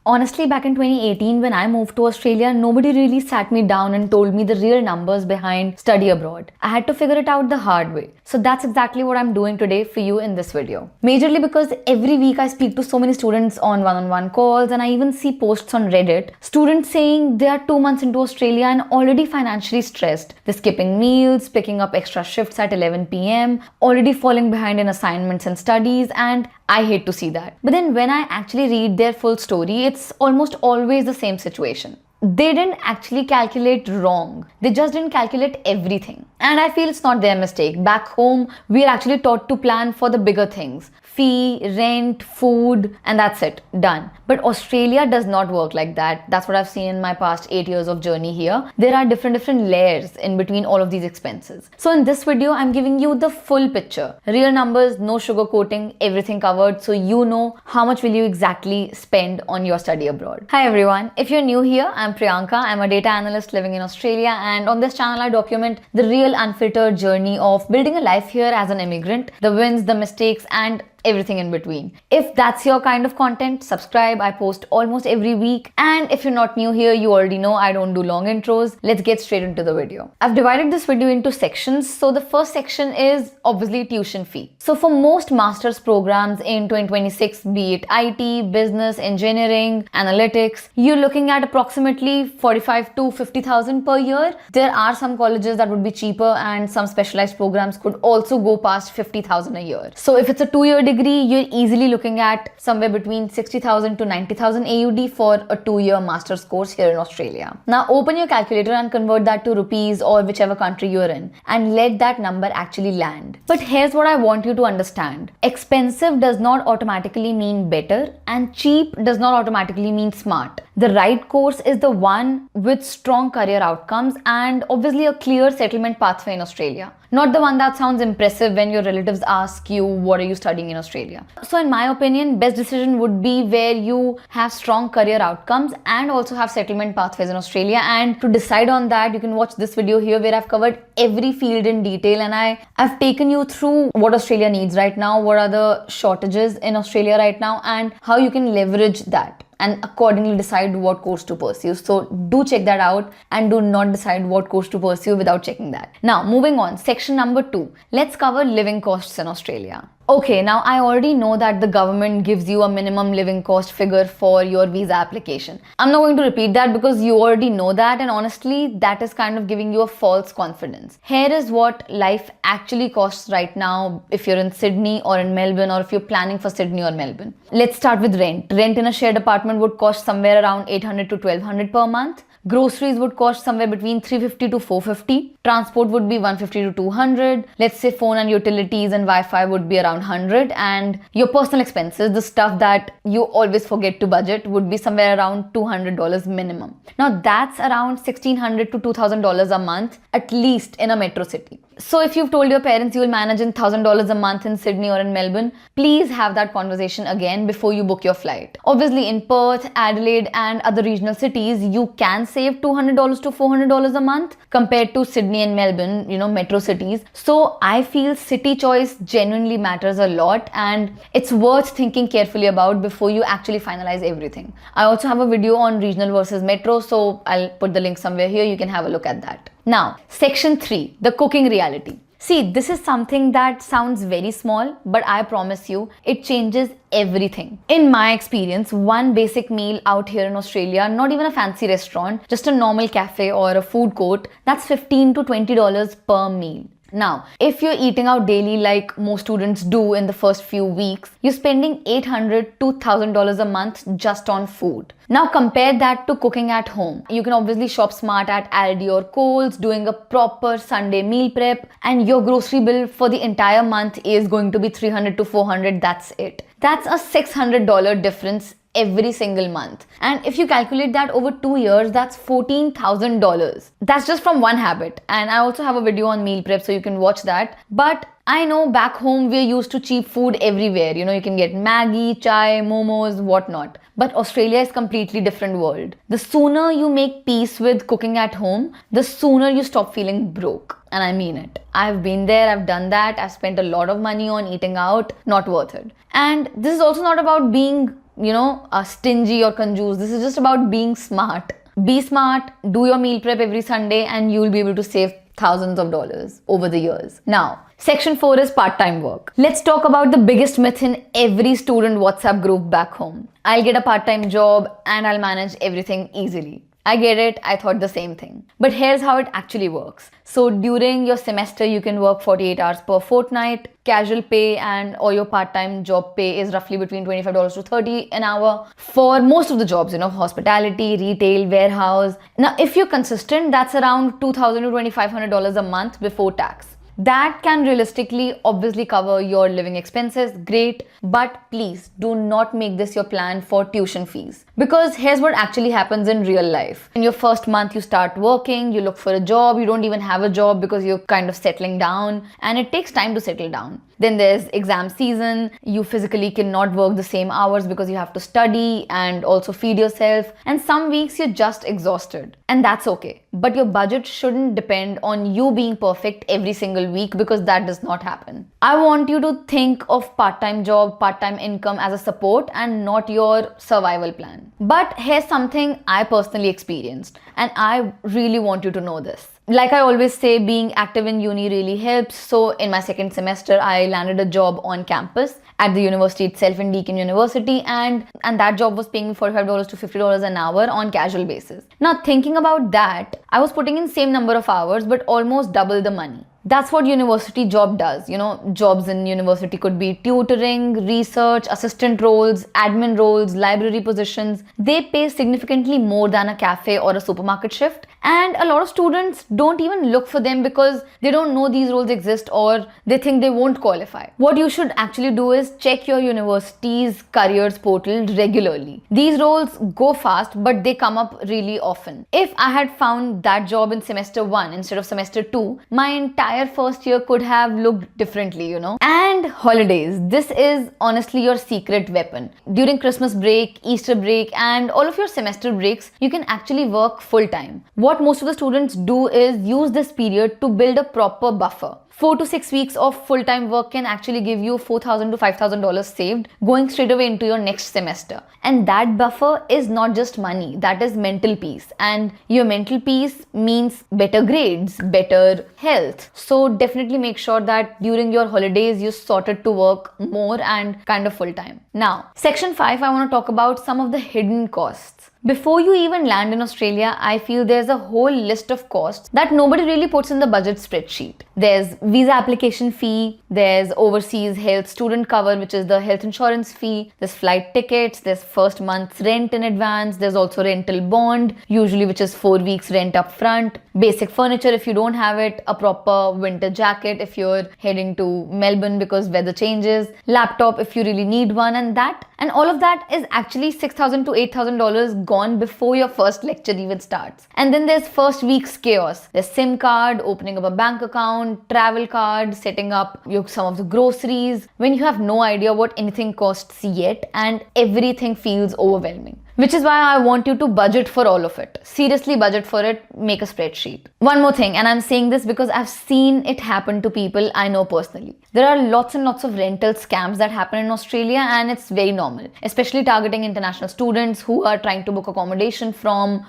Honestly, back in 2018, when I moved to Australia, nobody really sat me down and told me the real numbers behind study abroad. I had to figure it out the hard way. So that's exactly what I'm doing today for you in this video. Majorly because every week I speak to so many students on one-on-one calls, and I even see posts on Reddit. Students saying they are 2 months into Australia and already financially stressed. They're skipping meals, picking up extra shifts at 11 p.m., already falling behind in assignments and studies, and I hate to see that. But then when I actually read their full story, it's almost always the same situation. They didn't actually calculate wrong. They just didn't calculate everything. And I feel it's not their mistake. Back home, we are actually taught to plan for the bigger things. Fee, rent, food, and that's it. Done. But Australia does not work like that. That's what I've seen in my past 8 years of journey here. There are different layers in between all of these expenses. So in this video, I'm giving you the full picture. Real numbers, no sugarcoating, everything covered, so you know how much will you exactly spend on your study abroad. Hi everyone. If you're new here, I'm Priyanka. I'm a data analyst living in Australia, and on this channel I document the real unfiltered journey of building a life here as an immigrant, the wins, the mistakes, and everything in between. If that's your kind of content, subscribe. I post almost every week. And if you're not new here, you already know I don't do long intros. Let's get straight into the video. I've divided this video into sections. So the first section is obviously tuition fee. So for most master's programs in 2026, be it IT, business, engineering, analytics, you're looking at approximately 45 to 50,000 per year. There are some colleges that would be cheaper, and some specialized programs could also go past 50,000 a year. So if it's a 2-year degree, you're easily looking at somewhere between 60,000 to 90,000 AUD for a 2-year master's course here in Australia. Now open your calculator and convert that to rupees or whichever country you're in, and let that number actually land. But here's what I want you to understand. Expensive does not automatically mean better, and cheap does not automatically mean smart. The right course is the one with strong career outcomes and obviously a clear settlement pathway in Australia. Not the one that sounds impressive when your relatives ask you, what are you studying in Australia? So in my opinion, best decision would be where you have strong career outcomes and also have settlement pathways in Australia. And to decide on that, you can watch this video here where I've covered every field in detail, and I've taken you through what Australia needs right now, what are the shortages in Australia right now, and how you can leverage that and accordingly decide what course to pursue. So do check that out, and do not decide what course to pursue without checking that. Now moving on, section number 2. Let's cover living costs in Australia. Okay, now I already know that the government gives you a minimum living cost figure for your visa application. I'm not going to repeat that because you already know that, and honestly, that is kind of giving you a false confidence. Here is what life actually costs right now if you're in Sydney or in Melbourne, or if you're planning for Sydney or Melbourne. Let's start with rent. Rent in a shared apartment would cost somewhere around 800 to 1200 per month. Groceries would cost somewhere between 350 to 450. Transport would be 150 to 200. Let's say phone and utilities and Wi-Fi would be around 100. And your personal expenses, the stuff that you always forget to budget, would be somewhere around $200 minimum. Now that's around $1,600 to $2,000 a month, at least in a metro city. So if you've told your parents you will manage in $1,000 a month in Sydney or in Melbourne, please have that conversation again before you book your flight. Obviously in Perth, Adelaide and other regional cities, you can save $200 to $400 a month compared to Sydney and Melbourne, metro cities. So I feel city choice genuinely matters a lot, and it's worth thinking carefully about before you actually finalize everything. I also have a video on regional versus metro, so I'll put the link somewhere here. You can have a look at that. Now, section 3, the cooking reality. See, this is something that sounds very small, but I promise you, it changes everything. In my experience, one basic meal out here in Australia, not even a fancy restaurant, just a normal cafe or a food court, that's $15 to $20 per meal. Now, if you're eating out daily like most students do in the first few weeks, you're spending $800 to $1,000 a month just on food. Now compare that to cooking at home. You can obviously shop smart at Aldi or Coles, doing a proper Sunday meal prep, and your grocery bill for the entire month is going to be $300 to $400. That's it. That's a $600 difference every single month. And if you calculate that over 2 years, that's $14,000. That's just from one habit. And I also have a video on meal prep, so you can watch that. But I know back home we're used to cheap food everywhere. You can get Maggi, chai, momos, whatnot. But Australia is completely different world. The sooner you make peace with cooking at home, the sooner you stop feeling broke. And I mean it. I've been there, I've done that. I've spent a lot of money on eating out, not worth it. And this is also not about being stingy or conjuice. This is just about being smart. Be smart, do your meal prep every Sunday, and you'll be able to save thousands of dollars over the years. Now, section 4 is part-time work. Let's talk about the biggest myth in every student WhatsApp group back home. I'll get a part-time job and I'll manage everything easily. I get it, I thought the same thing. But here's how it actually works. So during your semester, you can work 48 hours per fortnight. Casual pay and or your part-time job pay is roughly between $25 to $30 an hour for most of the jobs, hospitality, retail, warehouse. Now, if you're consistent, that's around $2,000 to $2,500 a month before tax. That can realistically obviously cover your living expenses, great, but please do not make this your plan for tuition fees. Because here's what actually happens in real life. In your first month, you start working, you look for a job, you don't even have a job because you're kind of settling down, and it takes time to settle down. Then there's exam season, you physically cannot work the same hours because you have to study and also feed yourself, and some weeks you're just exhausted. And that's okay. But your budget shouldn't depend on you being perfect every single week because that does not happen. I want you to think of part-time job, part-time income as a support and not your survival plan. But here's something I personally experienced, and I really want you to know this. Like I always say, being active in uni really helps. So in my second semester, I landed a job on campus at the university itself in Deakin University, and that job was paying me $45 to $50 an hour on casual basis. Now thinking about that, I was putting in same number of hours but almost double the money. That's what university job does. Jobs in university could be tutoring, research, assistant roles, admin roles, library positions. They pay significantly more than a cafe or a supermarket shift. And a lot of students don't even look for them because they don't know these roles exist or they think they won't qualify. What you should actually do is check your university's careers portal regularly. These roles go fast, but they come up really often. If I had found that job in semester 1 instead of semester 2, my entire first year could have looked differently, And holidays. This is honestly your secret weapon. During Christmas break, Easter break, and all of your semester breaks, you can actually work full time. What most of the students do is use this period to build a proper buffer. 4 to 6 weeks of full-time work can actually give you $4,000 to $5,000 saved going straight away into your next semester. And that buffer is not just money, that is mental peace. And your mental peace means better grades, better health. So definitely make sure that during your holidays you sorted to work more and kind of full-time. Now, section 5, I want to talk about some of the hidden costs. Before you even land in Australia, I feel there's a whole list of costs that nobody really puts in the budget spreadsheet. There's visa application fee, there's overseas health student cover, which is the health insurance fee, there's flight tickets, there's first month's rent in advance, there's also rental bond, usually which is 4 weeks rent up front, basic furniture if you don't have it, a proper winter jacket if you're heading to Melbourne because weather changes, laptop if you really need one, and all of that is actually $6,000 to $8,000 gone before your first lecture even starts. And then there's first week's chaos. There's SIM card, opening up a bank account, travel card, setting up some of the groceries, when you have no idea what anything costs yet and everything feels overwhelming. Which is why I want you to budget for all of it. Seriously budget for it, make a spreadsheet. One more thing, and I'm saying this because I've seen it happen to people I know personally. There are lots and lots of rental scams that happen in Australia, and it's very normal, especially targeting international students who are trying to book accommodation from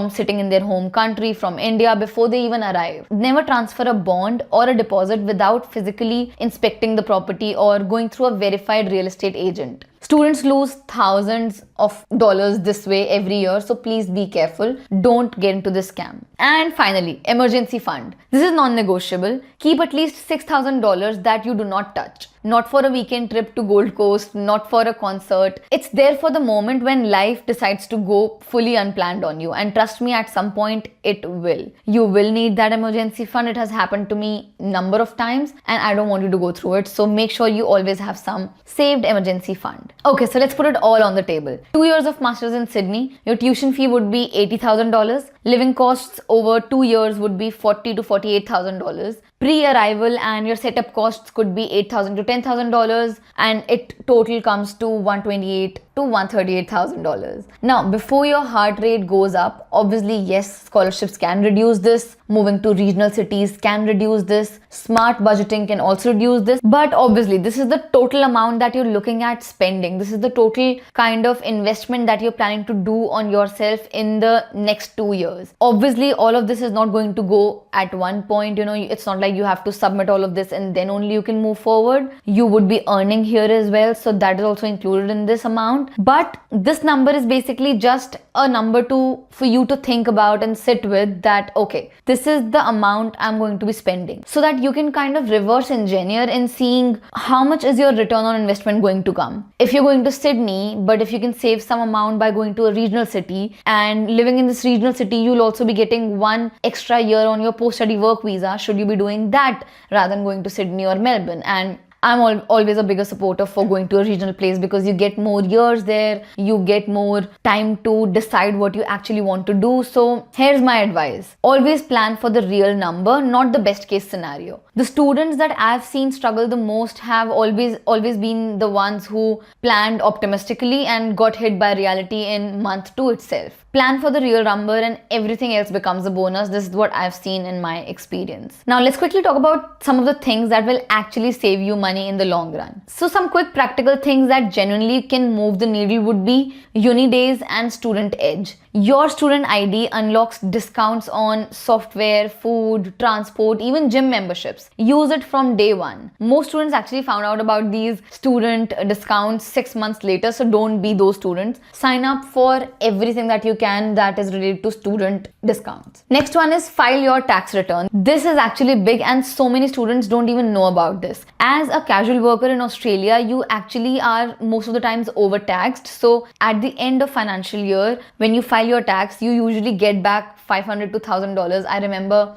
sitting in their home country, from India before they even arrive. Never transfer a bond or a deposit without physically inspecting the property or going through a verified real estate agent. Students lose thousands of dollars this way every year, so please be careful. Don't get into this scam. And finally, emergency fund. This is non-negotiable. Keep at least $6,000 that you do not touch. Not for a weekend trip to Gold Coast, not for a concert. It's there for the moment when life decides to go fully unplanned on you. And trust me, at some point, it will. You will need that emergency fund. It has happened to me a number of times and I don't want you to go through it. So make sure you always have some saved emergency fund. Okay, so let's put it all on the table. 2 years of masters in Sydney, your tuition fee would be $80,000. Living costs over 2 years would be $40,000 to $48,000. Pre-arrival and your setup costs could be $8,000 to $10,000, and it total comes to $128,000 to $138,000. Now, before your heart rate goes up, obviously, yes, scholarships can reduce this. Moving to regional cities can reduce this. Smart budgeting can also reduce this. But obviously, this is the total amount that you're looking at spending. This is the total kind of investment that you're planning to do on yourself in the next 2 years. Obviously, all of this is not going to go at one point. It's not like you have to submit all of this and then only you can move forward. You would be earning here as well, so that is also included in this amount. But this number is basically just a number for you to think about and sit with, that okay, this is the amount I'm going to be spending, so that you can kind of reverse engineer in seeing how much is your return on investment going to come. If you're going to Sydney, but if you can save some amount by going to a regional city, and living in this regional city, you'll also be getting 1 extra year on your post-study work visa, should you be doing that rather than going to Sydney or Melbourne. And I'm always a bigger supporter for going to a regional place, because you get more years there, you get more time to decide what you actually want to do. So here's my advice. Always plan for the real number, not the best case scenario. The students that I've seen struggle the most have always been the ones who planned optimistically and got hit by reality in month 2 itself. Plan for the real number and everything else becomes a bonus. This is what I've seen in my experience. Now let's quickly talk about some of the things that will actually save you money in the long run. So some quick practical things that genuinely can move the needle would be uni days and student edge. Your student ID unlocks discounts on software, food, transport, even gym memberships. Use it from day one. Most students actually found out about these student discounts 6 months later, so don't be those students. Sign up for everything that you can that is related to student discounts. Next one is file your tax return. This is actually big and so many students don't even know about this. As a casual worker in Australia, you actually are most of the times overtaxed. So at the end of financial year, when you file your tax, you usually get back $500 to $1,000. I remember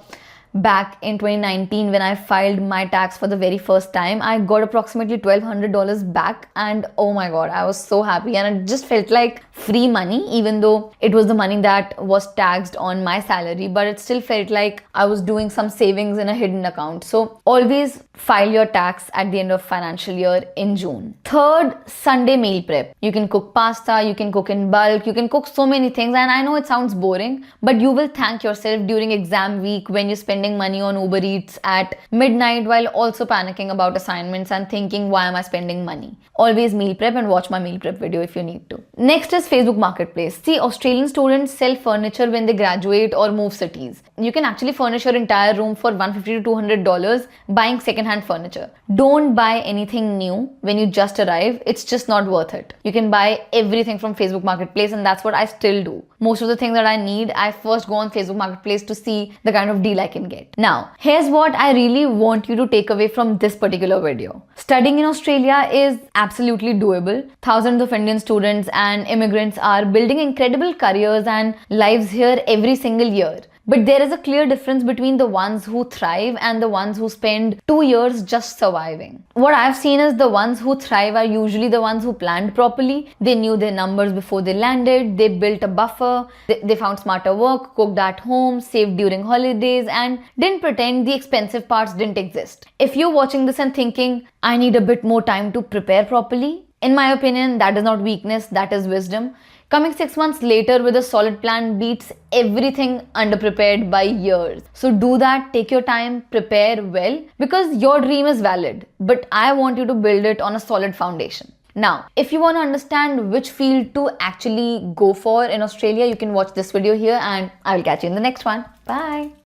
back in 2019 when I filed my tax for the very first time, I got approximately $1,200 back, and oh my god, I was so happy, and it just felt like free money, even though it was the money that was taxed on my salary, but it still felt like I was doing some savings in a hidden account. So always file your tax at the end of financial year in June. Third, Sunday meal prep. You can cook pasta, you can cook in bulk, you can cook so many things, and I know it sounds boring, but you will thank yourself during exam week when you spend money on Uber Eats at midnight while also panicking about assignments and thinking, why am I spending money? Always meal prep, and watch my meal prep video if you need to. Next is Facebook Marketplace. See, Australian students sell furniture when they graduate or move cities. You can actually furnish your entire room for $150 to $200 buying secondhand furniture. Don't buy anything new when you just arrive. It's just not worth it. You can buy everything from Facebook Marketplace, and that's what I still do. Most of the things that I need, I first go on Facebook Marketplace to see the kind of deal I can get. Now, here's what I really want you to take away from this particular video. Studying in Australia is absolutely doable. Thousands of Indian students and immigrants are building incredible careers and lives here every single year. But there is a clear difference between the ones who thrive and the ones who spend 2 years just surviving. What I've seen is the ones who thrive are usually the ones who planned properly. They knew their numbers before they landed, they built a buffer, they found smarter work, cooked at home, saved during holidays, and didn't pretend the expensive parts didn't exist. If you're watching this and thinking, I need a bit more time to prepare properly, in my opinion, that is not weakness, that is wisdom. Coming 6 months later with a solid plan beats everything underprepared by years. So do that, take your time, prepare well, because your dream is valid, but I want you to build it on a solid foundation. Now, if you want to understand which field to actually go for in Australia, you can watch this video here, and I will catch you in the next one. Bye.